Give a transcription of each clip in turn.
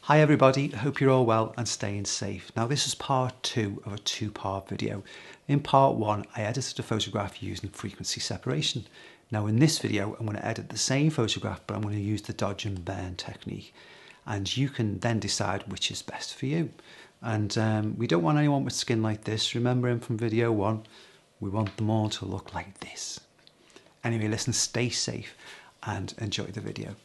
Hi everybody, hope you're all well and staying safe. Now this is part 2 of a 2-part video. In part 1 I edited a photograph using frequency separation. Now in this video I'm going to edit the same photograph, but I'm going to use the dodge and burn technique, and you can then decide which is best for you. And we don't want anyone with skin like this. Remember him from video 1, we want them all to look like this. Anyway, listen, stay safe and enjoy the video.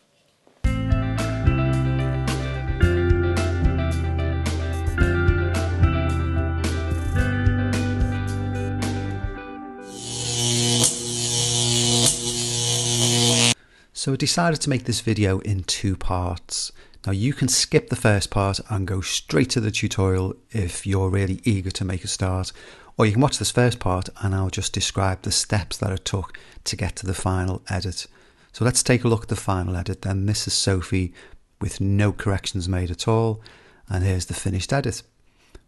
So I decided to make this video in 2 parts. Now you can skip the first part and go straight to the tutorial if you're really eager to make a start, or you can watch this first part and I'll just describe the steps that I took to get to the final edit. So let's take a look at the final edit then. This is Sophie with no corrections made at all, and here's the finished edit.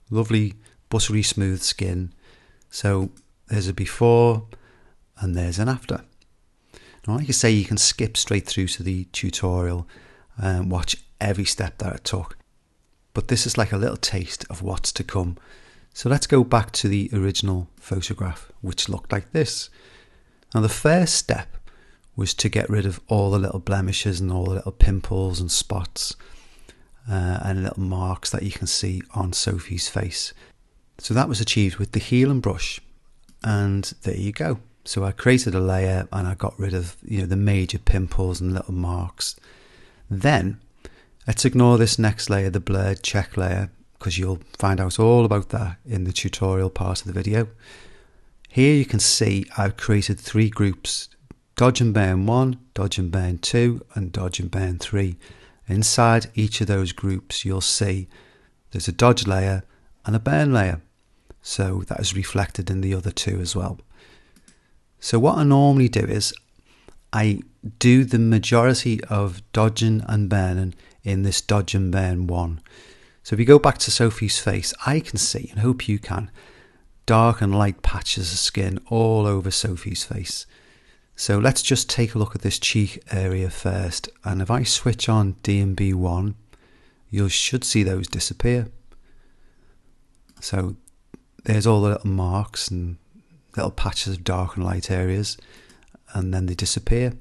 Lovely buttery smooth skin. So there's a before and there's an after. Now, like I say, you can skip straight through to the tutorial and watch every step that I took. But this is like a little taste of what's to come. So let's go back to the original photograph, which looked like this. Now the first step was to get rid of all the little blemishes and all the little pimples and spots and little marks that you can see on Sophie's face. So that was achieved with the healing brush, and there you go. So I created a layer and I got rid of, the major pimples and little marks. Then let's ignore this next layer, the blurred check layer, because you'll find out all about that in the tutorial part of the video. Here you can see I've created 3 groups: dodge and burn 1, dodge and burn 2, and dodge and burn 3. Inside each of those groups you'll see there's a dodge layer and a burn layer. So that is reflected in the other 2 as well. So what I normally do is I do the majority of dodging and burning in this dodge and burn 1. So if you go back to Sophie's face, I can see, and hope you can, dark and light patches of skin all over Sophie's face. So let's just take a look at this cheek area first, and if I switch on D&B 1, you should see those disappear. So there's all the little marks and little patches of dark and light areas, and then they disappear.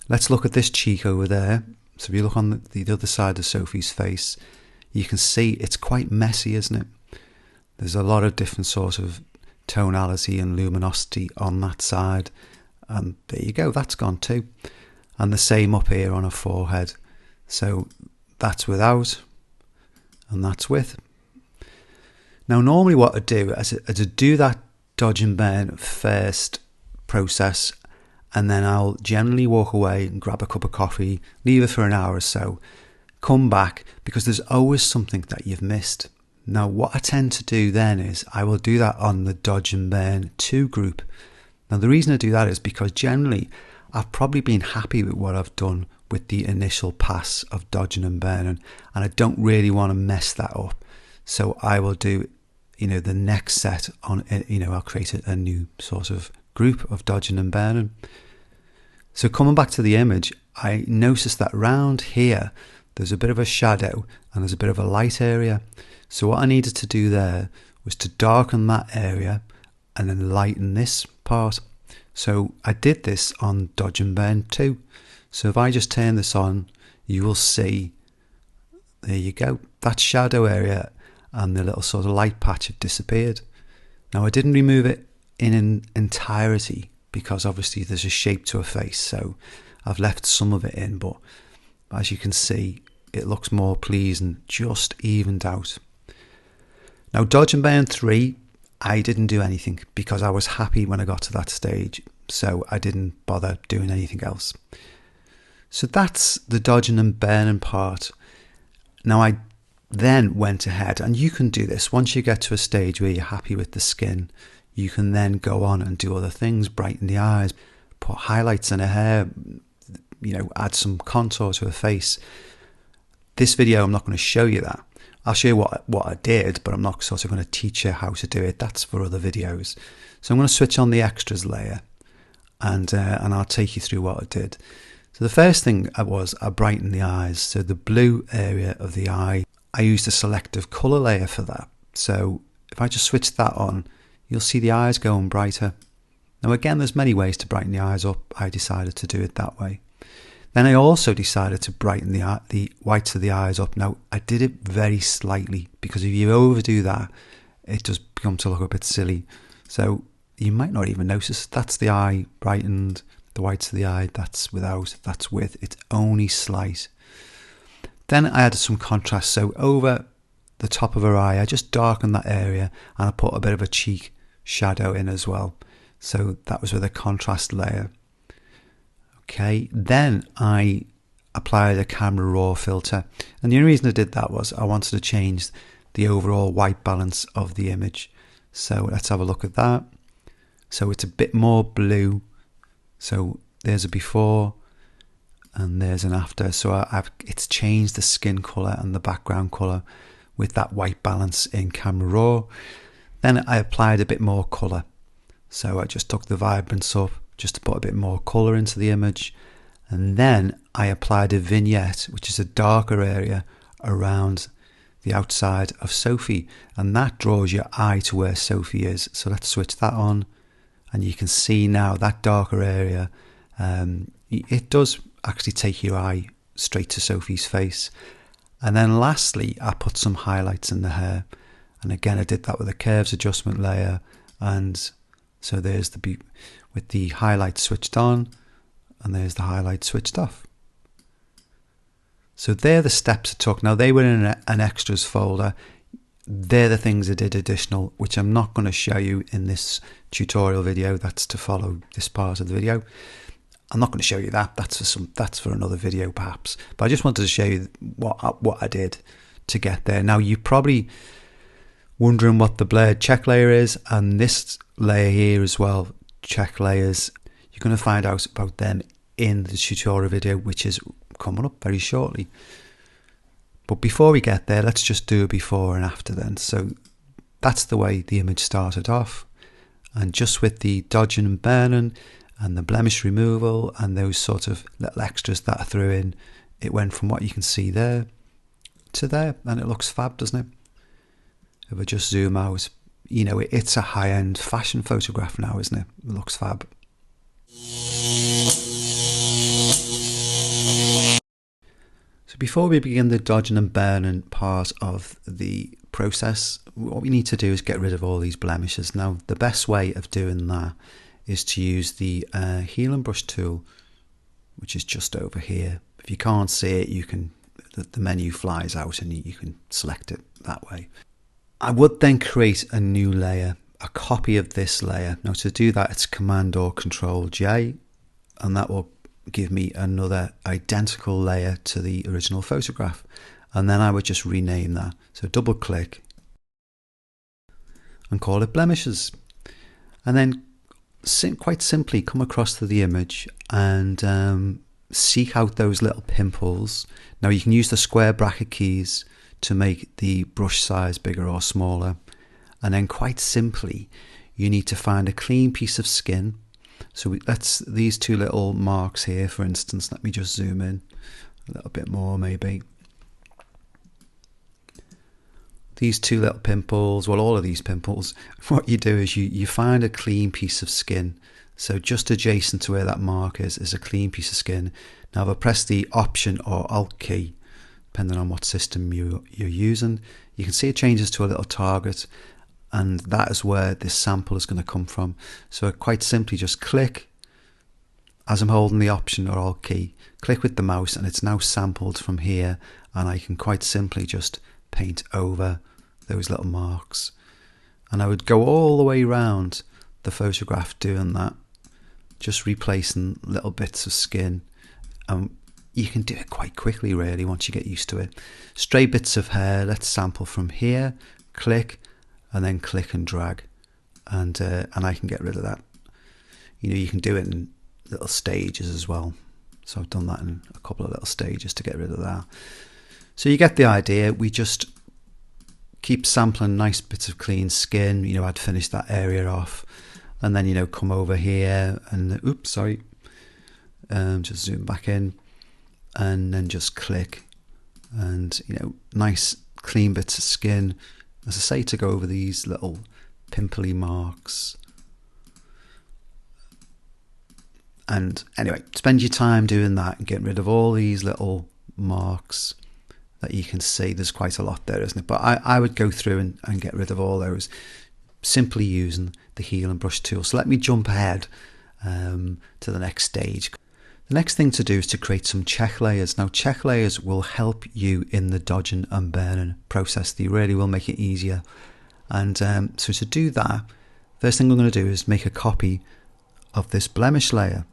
Let's look at this cheek over there. So if you look on the other side of Sophie's face, you can see it's quite messy, isn't it? There's a lot of different sorts of tonality and luminosity on that side, and there you go, that's gone too. And the same up here on her forehead. So that's without and that's with. Now normally what I do is I do that dodge and burn first process, and then I'll generally walk away and grab a cup of coffee, leave it for an hour or so, come back, because there's always something that you've missed. Now what I tend to do then is I will do that on the dodge and burn 2 group. Now the reason I do that is because generally I've probably been happy with what I've done with the initial pass of dodging and burning, and I don't really want to mess that up. So I will do the next set on, I'll create a new sort of group of dodging and burning. So coming back to the image, I noticed that round here, there's a bit of a shadow and there's a bit of a light area. So what I needed to do there was to darken that area and then lighten this part. So I did this on dodge and burn 2. So if I just turn this on, you will see, there you go, that shadow area and the little sort of light patch have disappeared. Now I didn't remove it in entirety because obviously there's a shape to a face, so I've left some of it in, but as you can see it looks more pleasing, just evened out. Now dodge and burn 3, I didn't do anything because I was happy when I got to that stage, so I didn't bother doing anything else. So that's the dodging and burning part. Now I then went ahead, and you can do this once you get to a stage where you're happy with the skin. You can then go on and do other things, brighten the eyes, put highlights in her hair, add some contour to her face. This video I'm not going to show you that. I'll show you what I did, but I'm not sort of going to teach you how to do it. That's for other videos. So I'm going to switch on the extras layer, and I'll take you through what I did. So the first thing I brightened the eyes. So the blue area of the eye, I used a selective color layer for that. So if I just switch that on, you'll see the eyes going brighter. Now again, there's many ways to brighten the eyes up. I decided to do it that way. Then I also decided to brighten the whites of the eyes up. Now I did it very slightly, because if you overdo that, it does become to look a bit silly. So you might not even notice that's the eye brightened, the whites of the eye, that's without, that's with. It's only slight. Then I added some contrast. So over the top of her eye, I just darkened that area, and I put a bit of a cheek shadow in as well. So that was with a contrast layer. Okay, then I applied a camera raw filter, and the only reason I did that was I wanted to change the overall white balance of the image. So let's have a look at that. So it's a bit more blue. So there's a before and there's an after. So it's changed the skin color and the background color with that white balance in camera raw. Then I applied a bit more color. So I just took the vibrance up just to put a bit more color into the image. And then I applied a vignette, which is a darker area around the outside of Sophie, and that draws your eye to where Sophie is. So let's switch that on, and you can see now that darker area, it does actually take your eye straight to Sophie's face. And then lastly, I put some highlights in the hair, and again I did that with a curves adjustment layer. And so there's with the highlight switched on, and there's the highlight switched off. So they're the steps I took. Now they were in an extras folder. They're the things I did additional, which I'm not going to show you in this tutorial video. That's to follow this part of the video. I'm not going to show you that. That's for another video perhaps. But I just wanted to show you what I did to get there. Now you're probably wondering what the blurred check layer is, and this layer here as well, check layers. You're going to find out about them in the tutorial video, which is coming up very shortly. But before we get there, let's just do a before and after then. So that's the way the image started off, and just with the dodging and burning and the blemish removal and those sort of little extras that I threw in, it went from what you can see there to there, and it looks fab, doesn't it? If I just zoom out, you know, it's a high-end fashion photograph now, isn't it? It looks fab. So before we begin the dodging and burning part of the process, what we need to do is get rid of all these blemishes. Now, the best way of doing that is to use the healing brush tool, which is just over here. If you can't see it, you can, the menu flies out and you can select it that way. I would then create a new layer, a copy of this layer. Now to do that, it's Command or Control J, and that will give me another identical layer to the original photograph. And then I would just rename that. So double click and call it blemishes. And then quite simply come across to the image and seek out those little pimples. Now you can use the square bracket keys to make the brush size bigger or smaller. And then quite simply, you need to find a clean piece of skin. So these two little marks here, for instance, let me just zoom in a little bit more maybe. These two little pimples, well, all of these pimples, what you do is you find a clean piece of skin. So just adjacent to where that mark is a clean piece of skin. Now if I press the Option or Alt key, depending on what system you're using, you can see it changes to a little target, and that is where this sample is going to come from. So I quite simply just click, as I'm holding the Option or Alt key, click with the mouse, and it's now sampled from here, and I can quite simply just paint over those little marks. And I would go all the way around the photograph doing that, just replacing little bits of skin. You can do it quite quickly really once you get used to it. Stray bits of hair, let's sample from here, click, and then click and drag, and I can get rid of that. You know, you can do it in little stages as well. So I've done that in a couple of little stages to get rid of that. So you get the idea. We just keep sampling nice bits of clean skin. You know, I'd finish that area off, and then, you know, come over here and just zoom back in, and then just click, and, you know, nice clean bits of skin, as I say, to go over these little pimply marks. And anyway, spend your time doing that and getting rid of all these little marks that you can see. There's quite a lot there, isn't it? But I would go through and get rid of all those simply using the heal and brush tool. So let me jump ahead to the next stage. The next thing to do is to create some check layers. Now, check layers will help you in the dodging and burning process. They really will make it easier. And so to do that, first thing I'm going to do is make a copy of this blemish layer.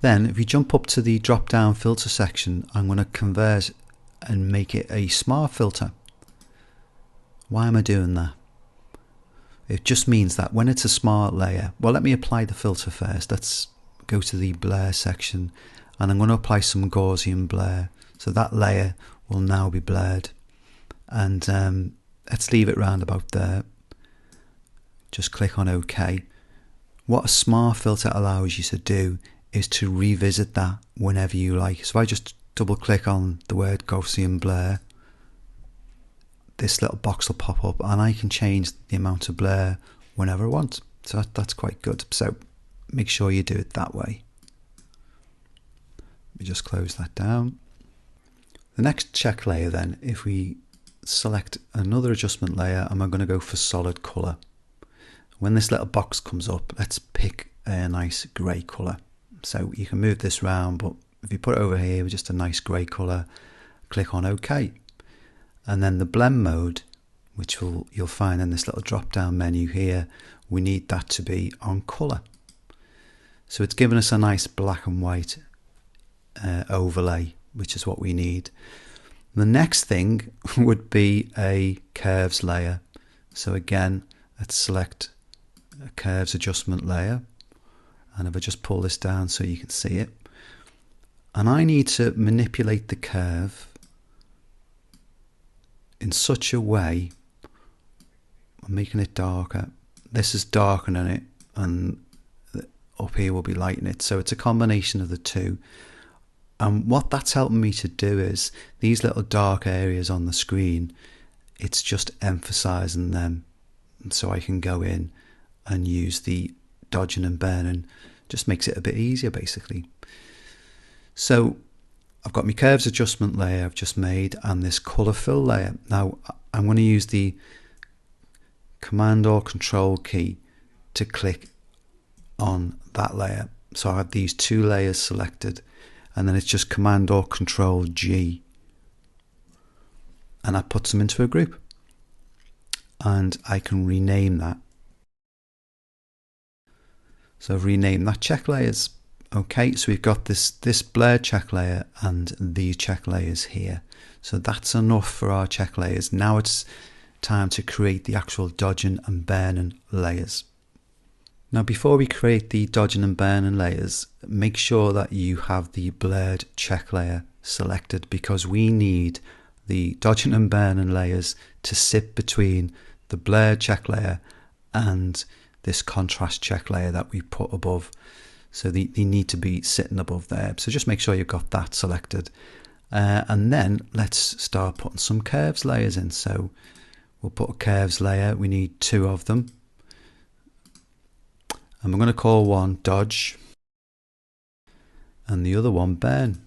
Then if you jump up to the drop down filter section, I'm going to convert and make it a smart filter. Why am I doing that? It just means that when it's a smart layer, well, let me apply the filter first. Let's go to the blur section and I'm going to apply some Gaussian blur. So that layer will now be blurred. And let's leave it round about there. Just click on OK. What a smart filter allows you to do is to revisit that whenever you like. So if I just double click on the word Gaussian blur, this little box will pop up and I can change the amount of blur whenever I want. So that's quite good. So make sure you do it that way. Let me just close that down. The next check layer then, if we select another adjustment layer, and I'm going to go for solid color. When this little box comes up, let's pick a nice grey color. So you can move this round, but if you put it over here with just a nice grey colour, click on OK. And then the blend mode, which you'll find in this little drop down menu here, we need that to be on colour. So it's given us a nice black and white overlay, which is what we need. The next thing would be a curves layer. So again, let's select a curves adjustment layer. And if I just pull this down so you can see it, and I need to manipulate the curve in such a way, I'm making it darker. This is darkening it, and up here will be lightening it. So it's a combination of the two. And what that's helping me to do is these little dark areas on the screen, it's just emphasizing them, so I can go in and use the dodging and burning. Just makes it a bit easier basically. So I've got my curves adjustment layer I've just made and this color fill layer. Now I'm going to use the Command or Control key to click on that layer. So I have these two layers selected, and then it's just Command or Control G, and that puts them into a group, and I can rename that. So rename that check layers. Okay, so we've got this blur check layer and these check layers here. So that's enough for our check layers. Now it's time to create the actual dodging and burning layers. Now before we create the dodging and burning layers, make sure that you have the blurred check layer selected, because we need the dodging and burning layers to sit between the blurred check layer and this contrast check layer that we put above. So they need to be sitting above there. So just make sure you've got that selected. And then let's start putting some curves layers in. So we'll put a curves layer. We need two of them. And we're going to call one dodge and the other one burn.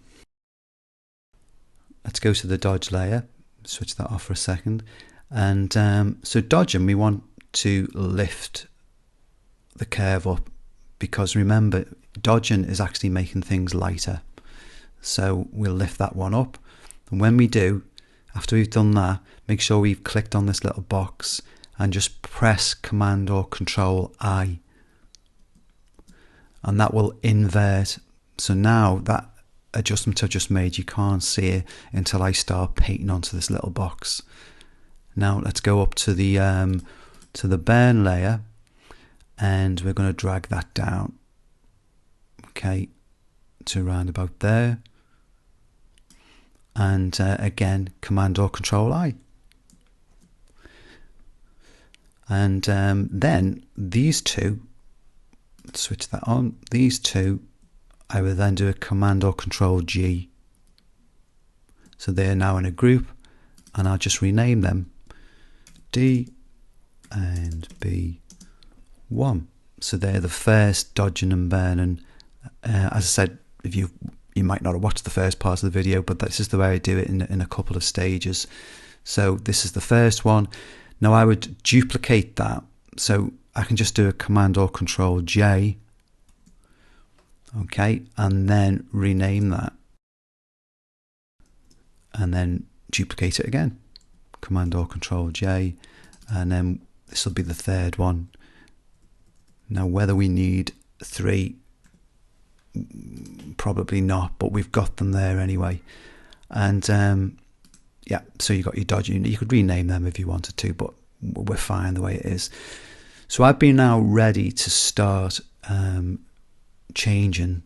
Let's go to the dodge layer, switch that off for a second. And so dodging, we want to lift the curve up, because remember, dodging is actually making things lighter. So we'll lift that one up. And when we do, after we've done that, make sure we've clicked on this little box and just press Command or Control I. And that will invert. So now that adjustment I've just made, you can't see it until I start painting onto this little box. Now let's go up to the burn layer, and we're going to drag that down, okay, to around about there. And again, Command or Control I. And then these two, let's switch that on. These two, I would then do a Command or Control G. So they're now in a group, and I'll just rename them D and B1. So they're the first dodging and burning. As I said, if you might not have watched the first part of the video, but this is the way I do it in a couple of stages. So this is the first one. Now I would duplicate that. So I can just do a Command or Control J. Okay, and then rename that. And then duplicate it again. Command or Control J. And then this will be the third one. Now whether we need 3, probably not, but we've got them there anyway. And yeah, so you got your dodge. You could rename them if you wanted to, but we're fine the way it is. So I've been now ready to start changing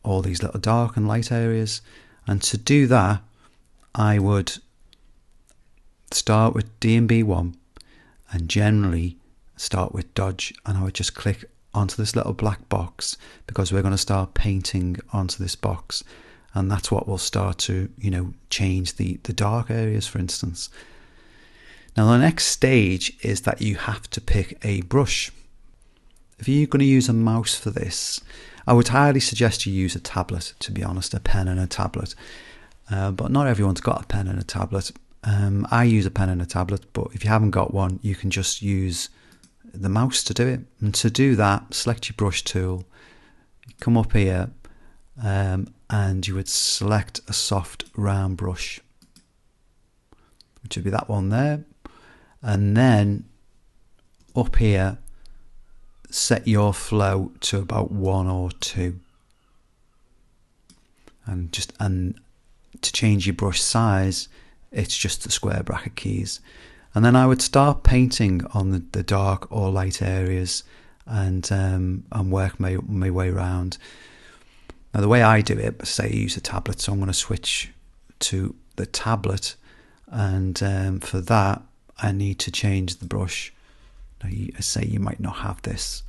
all these little dark and light areas. And to do that, I would start with D and B1 and generally start with dodge, and I would just click onto this little black box because we're going to start painting onto this box, and that's what will start to, you know, change the dark areas, for instance. Now the next stage is that you have to pick a brush. If you're going to use a mouse for this, I would highly suggest you use a tablet, to be honest, a pen and a tablet. But not everyone's got a pen and a tablet. I use a pen and a tablet, but if you haven't got one, you can just use the mouse to do it. And to do that, select your brush tool, come up here, and you would select a soft round brush, which would be that one there. And then up here, set your flow to about 1 or 2. And to change your brush size, it's just the square bracket keys. And then I would start painting on the dark or light areas and work my way around. Now the way I do it, say I use a tablet, so I'm going to switch to the tablet, and for that I need to change the brush. Now I say you might not have this,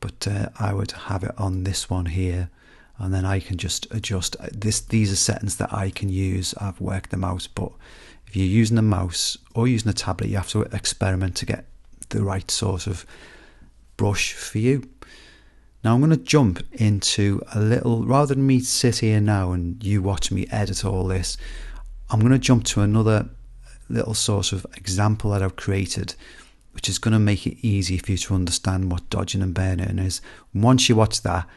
but I would have it on this one here, and then I can just adjust this. These are settings that I can use. I've worked them out, but if you're using a mouse or using a tablet, you have to experiment to get the right sort of brush for you. Now I'm going to jump into a little, rather than me sit here now and you watch me edit all this, I'm going to jump to another little sort of example that I've created, which is going to make it easy for you to understand what dodging and burning is. Once you watch that,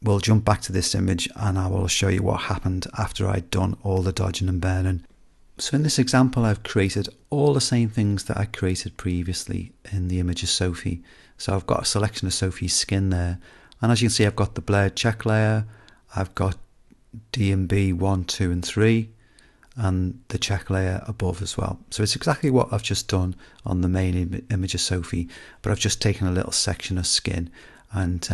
we'll jump back to this image and I will show you what happened after I'd done all the dodging and burning. So in this example, I've created all the same things that I created previously in the image of Sophie. So I've got a selection of Sophie's skin there. And as you can see, I've got the blurred check layer. I've got D and B 1, 2 and 3. And the check layer above as well. So it's exactly what I've just done on the main image of Sophie, but I've just taken a little section of skin, and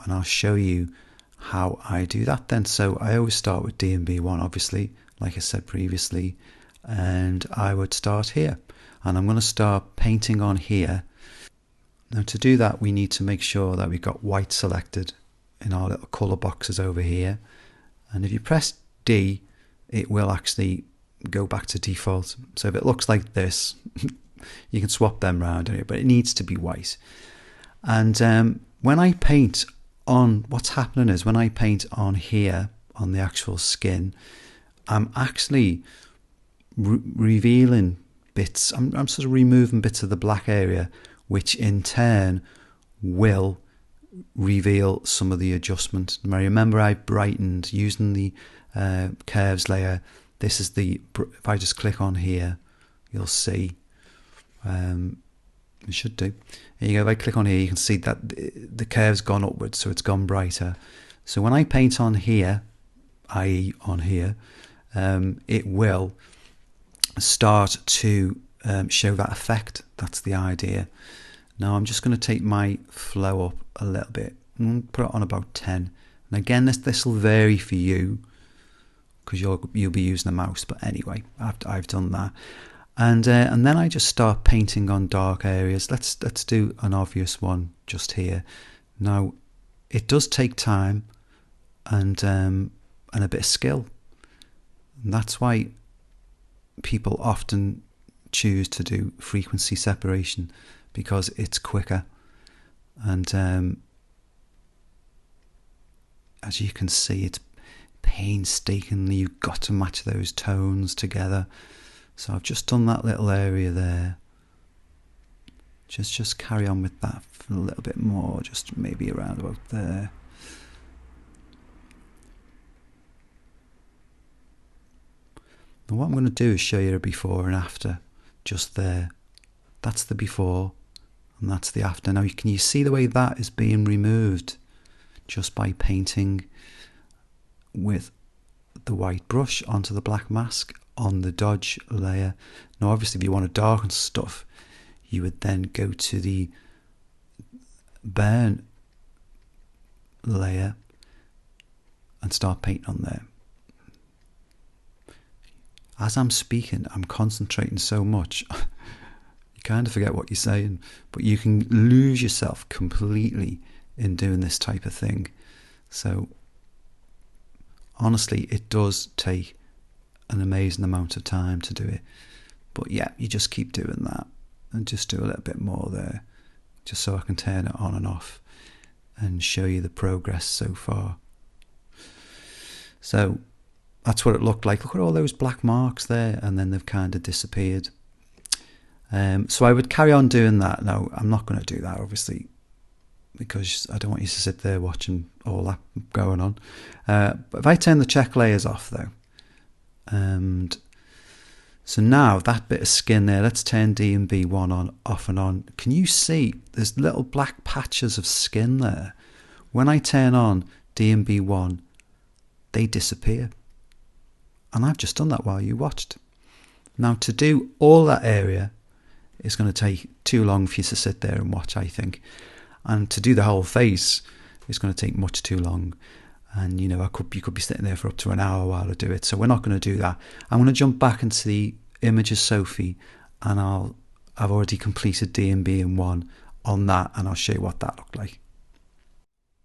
I'll show you how I do that then. So I always start with D and B1, obviously, like I said previously, and I would start here, and I'm going to start painting on here. Now to do that, we need to make sure that we've got white selected in our little colour boxes over here, and if you press D, it will actually go back to default. So if it looks like this, you can swap them around, but it needs to be white. And when I paint on, what's happening is when I paint on here on the actual skin, I'm actually revealing bits. I'm sort of removing bits of the black area, which in turn will reveal some of the adjustment. Now remember, I brightened using the curves layer. This is the, if I just click on here, you'll see, it should do. There you go. If I click on here, you can see that the curve's gone upwards, so it's gone brighter. So when I paint on here, i.e. on here, it will start to show that effect. That's the idea. Now I'm just going to take my flow up a little bit and put it on about 10. And again, this will vary for you, because you'll be using a mouse, but anyway, I've done that, and then I just start painting on dark areas. Let's do an obvious one just here. Now it does take time, and a bit of skill. And that's why people often choose to do frequency separation, because it's quicker. And as you can see, it's painstakingly, you've got to match those tones together. So I've just done that little area there. Just carry on with that for a little bit more, just maybe around about there. And what I'm going to do is show you a before and after, just there. That's the before and that's the after. Now can you see the way that is being removed just by painting with the white brush onto the black mask on the dodge layer. Now obviously if you want to darken stuff, you would then go to the burn layer and start painting on there. As I'm speaking, I'm concentrating so much, you kind of forget what you're saying, but you can lose yourself completely in doing this type of thing. So honestly, it does take an amazing amount of time to do it. But yeah, you just keep doing that and just do a little bit more there, just so I can turn it on and off and show you the progress so far. So that's what it looked like. Look at all those black marks there, and then they've kind of disappeared. So I would carry on doing that. Now, I'm not going to do that, obviously, because I don't want you to sit there watching all that going on. But if I turn the check layers off, though, and so now that bit of skin there, let's turn D&B1 on, off and on. Can you see there's little black patches of skin there? When I turn on D&B1, they disappear. And I've just done that while you watched. Now to do all that area is going to take too long for you to sit there and watch, I think. And to do the whole face is going to take much too long. And you know, you could be sitting there for up to an hour while I do it. So we're not going to do that. I'm going to jump back into the images Sophie, and I've already completed D&B in 1 on that, and I'll show you what that looked like.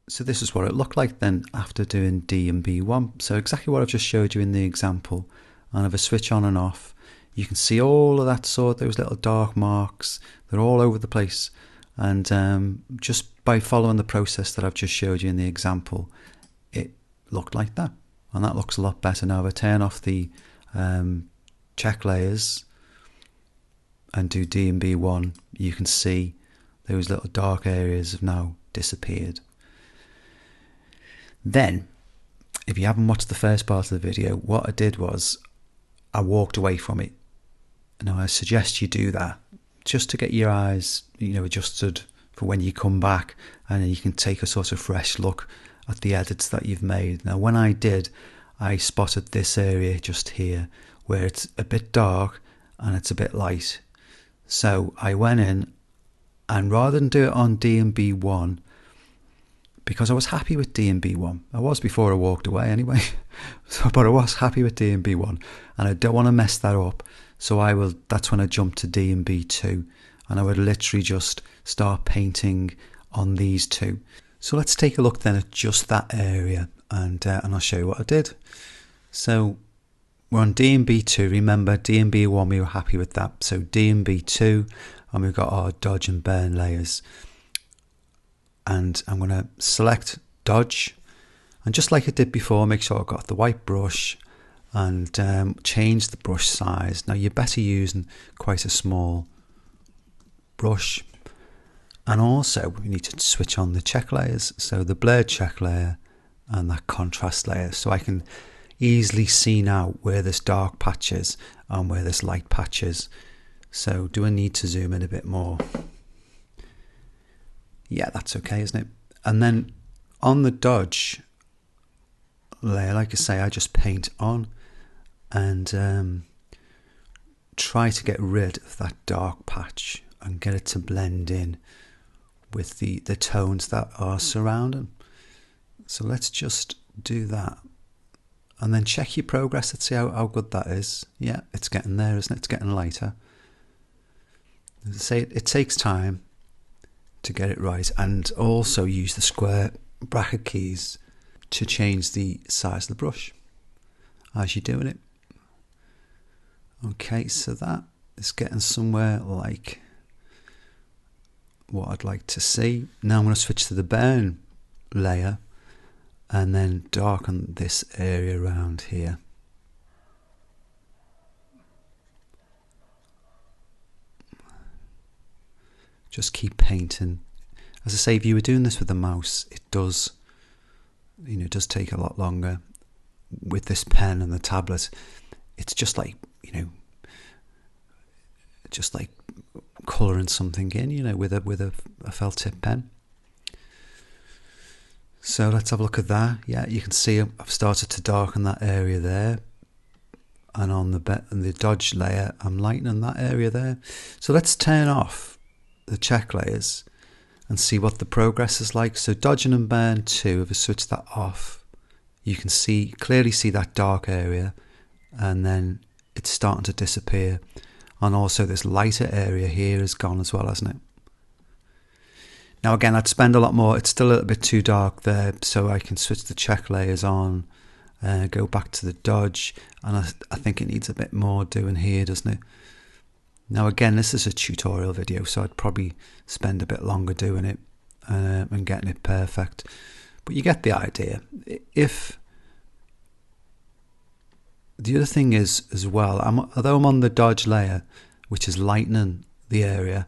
So this is what it looked like then after doing D&B 1. So exactly what I've just showed you in the example. And if I switch on and off, you can see all of that those little dark marks. They're all over the place. And just by following the process that I've just showed you in the example, it looked like that. And that looks a lot better now. If I turn off the check layers and do D&B 1, you can see those little dark areas have now disappeared. Then, if you haven't watched the first part of the video, what I did was I walked away from it. Now I suggest you do that just to get your eyes, adjusted for when you come back, and then you can take a sort of fresh look at the edits that you've made. Now when I did, I spotted this area just here where it's a bit dark and it's a bit light. So I went in, and rather than do it on D&B 1, because I was happy with D&B 1. I was before I walked away anyway. But I was happy with D&B 1. And I don't want to mess that up. So that's when I jumped to D&B 2. And I would literally just start painting on these two. So let's take a look then at just that area. And I'll show you what I did. So we're on D&B 2. Remember, D&B 1, we were happy with that. So D&B 2, and we've got our dodge and burn layers. And I'm going to select dodge, and just like I did before, make sure I've got the white brush and change the brush size. Now you're better using quite a small brush, and also we need to switch on the check layers, so the blurred check layer and that contrast layer, so I can easily see now where this dark patch is and where this light patch is. So do I need to zoom in a bit more? Yeah, that's okay, isn't it? And then on the dodge layer, like I say, I just paint on and try to get rid of that dark patch and get it to blend in with the tones that are surrounding. So let's just do that. And then check your progress. Let's see how good that is. Yeah, it's getting there, isn't it? It's getting lighter. As I say, it takes time to get it right, and also use the square bracket keys to change the size of the brush as you're doing it. Okay, so that is getting somewhere like what I'd like to see. Now I'm going to switch to the burn layer and then darken this area around here. Just keep painting. As I say, if you were doing this with a mouse, it does, it does take a lot longer. With this pen and the tablet, it's just like, just like colouring something in, with a felt tip pen. So let's have a look at that. Yeah, you can see I've started to darken that area there, and on the dodge layer, I'm lightening that area there. So let's turn off the check layers and see what the progress is like. So dodging and burn 2, if I switch that off, you can clearly see that dark area, and then it's starting to disappear. And also this lighter area here is gone as well, hasn't it? Now again, I'd spend a lot more. It's still a little bit too dark there, so I can switch the check layers on, go back to the dodge, and I think it needs a bit more doing here, doesn't it? Now again, this is a tutorial video, so I'd probably spend a bit longer doing it and getting it perfect. But you get the idea. If the other thing is as well, although I'm on the dodge layer, which is lightening the area,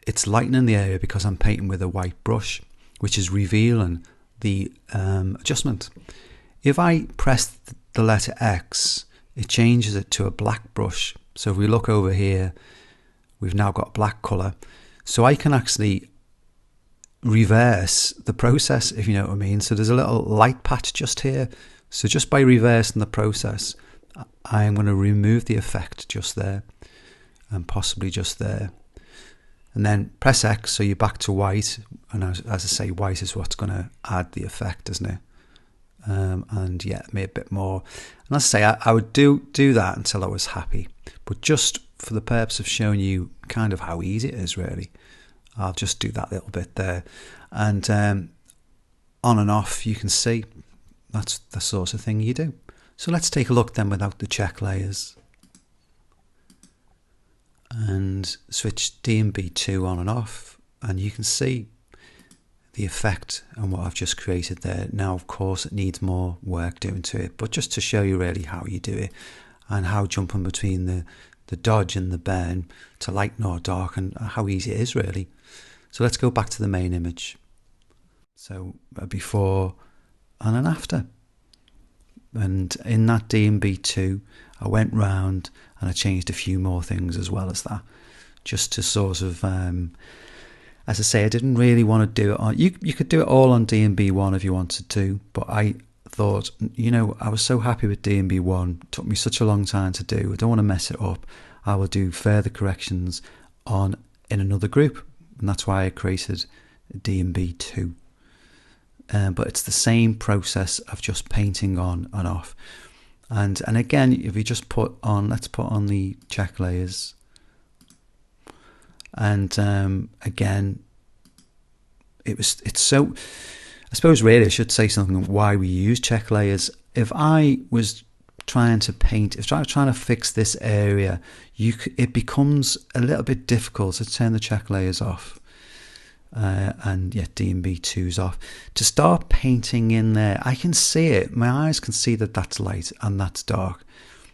it's lightening the area because I'm painting with a white brush, which is revealing the adjustment. If I press the letter X, it changes it to a black brush. So if we look over here, we've now got black colour. So I can actually reverse the process, if you know what I mean. So there's a little light patch just here. So just by reversing the process, I am going to remove the effect just there, and possibly just there. And then press X, so you're back to white. And as I say, white is what's going to add the effect, isn't it? And yeah, maybe a bit more. And as I say, I would do that until I was happy. But just for the purpose of showing you kind of how easy it is, really, I'll just do that little bit there. And on and off, you can see that's the sort of thing you do. So let's take a look then without the check layers. And switch D&B2 on and off. And you can see the effect and what I've just created there. Now, of course, it needs more work doing to it, but just to show you really how you do it and how jumping between the dodge and the burn to lighten or darken, how easy it is really. So let's go back to the main image. So a before and an after. And in that D&B2, I went round and I changed a few more things as well as that, just to sort of, as I say, I didn't really want to do it on, you could do it all on D&B1 if you wanted to, but I thought, I was so happy with D&B1, it took me such a long time to do, I don't want to mess it up, I will do further corrections in another group, and that's why I created D&B2. But it's the same process of just painting on and off. And again, if you just let's put on the check layers. And again, it's so, I suppose really I should say something why we use check layers. If I was trying to paint, if I was trying to fix this area, it becomes a little bit difficult to turn the check layers off. And yeah, D&B2's off. To start painting in there, I can see it. My eyes can see that that's light and that's dark.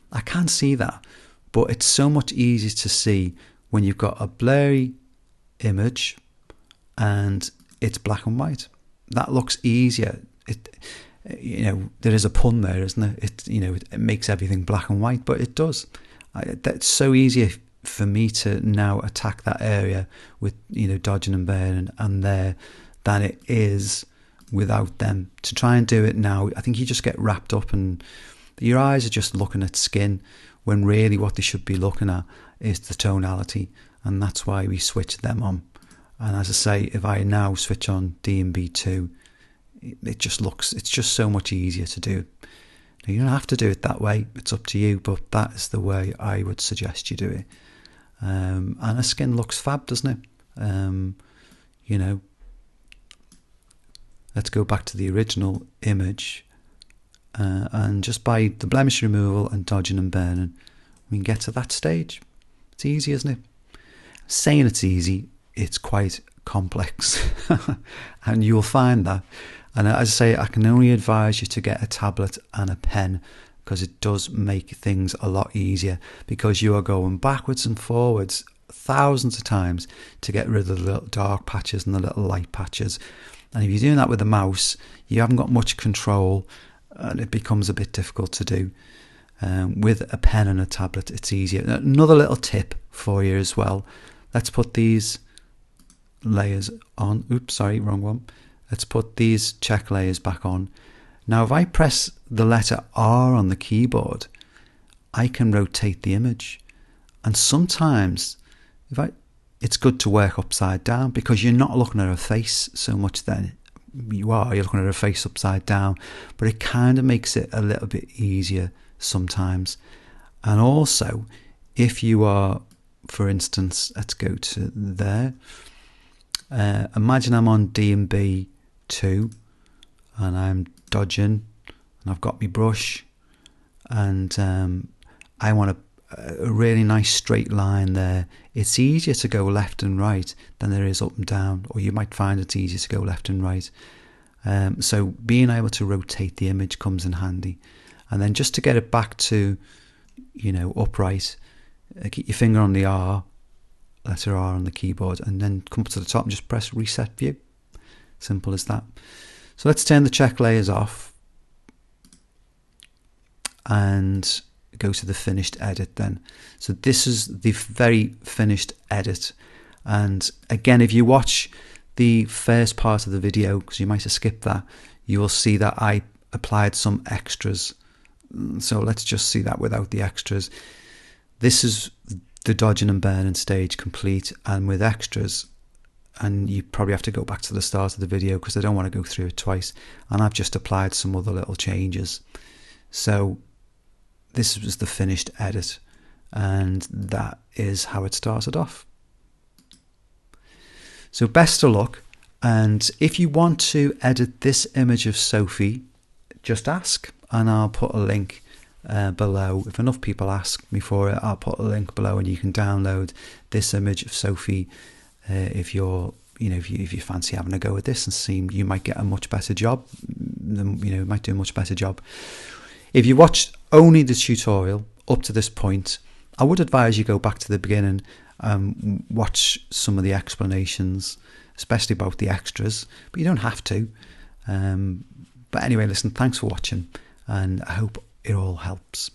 I can't see that, but it's so much easier to see when you've got a blurry image and it's black and white. That looks easier. There is a pun there, isn't it? It makes everything black and white, but it does. That's so easy for me to now attack that area with dodging and burning and there than it is without them. To try and do it now, I think you just get wrapped up and your eyes are just looking at skin when really what they should be looking at is the tonality, and that's why we switch them on. And as I say, if I now switch on D&B2, it's just so much easier to do. Now, you don't have to do it that way, it's up to you, but that is the way I would suggest you do it. And the skin looks fab, doesn't it? let's go back to the original image, and just by the blemish removal and dodging and burning, we can get to that stage. It's easy, isn't it? Saying it's easy, it's quite complex. And you'll find that. And as I say, I can only advise you to get a tablet and a pen, because it does make things a lot easier, because you are going backwards and forwards thousands of times to get rid of the little dark patches and the little light patches. And if you're doing that with a mouse, you haven't got much control, and it becomes a bit difficult to do. With a pen and a tablet, it's easier. Another little tip for you as well. Let's put these layers on. Oops, sorry, wrong one. Let's put these check layers back on. Now, if I press the letter R on the keyboard, I can rotate the image. And sometimes, it's good to work upside down, because you're not looking at a face so much then. You're looking at a face upside down, but it kind of makes it a little bit easier sometimes. And also, if you are, for instance, let's go to there. Imagine I'm on D&B 2 and I'm dodging, and I've got my brush, and I want a really nice straight line there. It's easier to go left and right than there is up and down, or you might find it's easier to go left and right. So being able to rotate the image comes in handy. And then just to get it back to, upright, keep your finger on the R, letter R on the keyboard, and then come up to the top and just press reset view. Simple as that. So let's turn the check layers off and go to the finished edit then. So this is the very finished edit. And again, if you watch the first part of the video, because you might have skipped that, you will see that I applied some extras. So let's just see that without the extras. This is the dodging and burning stage complete, and with extras, and you probably have to go back to the start of the video because I don't want to go through it twice, and I've just applied some other little changes. So this was the finished edit, and that is how it started off. So best of luck, and if you want to edit this image of Sophie, just ask, and I'll put a link below. If enough people ask me for it, I'll put a link below, and you can download this image of Sophie if you're, if you fancy having a go at this and see, you might get a much better job. You might do a much better job. If you watched only the tutorial up to this point, I would advise you go back to the beginning and watch some of the explanations, especially about the extras, but you don't have to. But anyway, listen, thanks for watching, and I hope it all helps.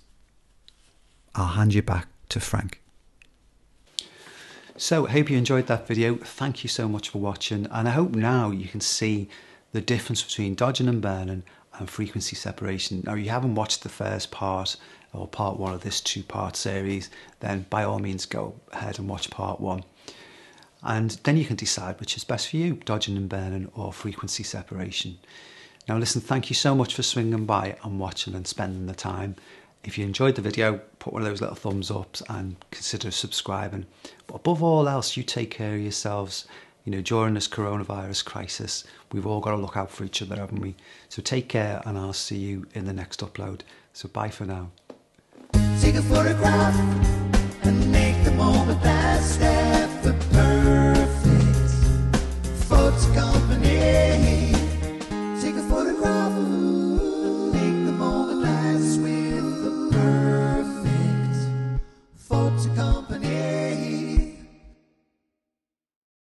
I'll hand you back to Frank. So I hope you enjoyed that video. Thank you so much for watching, and I hope now you can see the difference between dodging and burning and frequency separation. Now, if you haven't watched the first part or part one of this two-part series, then by all means go ahead and watch part one, and then you can decide which is best for you, dodging and burning or frequency separation. Now listen, thank you so much for swinging by and watching and spending the time. If you enjoyed the video, put one of those little thumbs ups and consider subscribing. But above all else, you take care of yourselves. During this coronavirus crisis, we've all got to look out for each other, haven't we? So take care, and I'll see you in the next upload. So bye for now. Take a photograph and make the moment last ever perfect. Photo company. Take a photograph, make the moment last with the perfect photo company.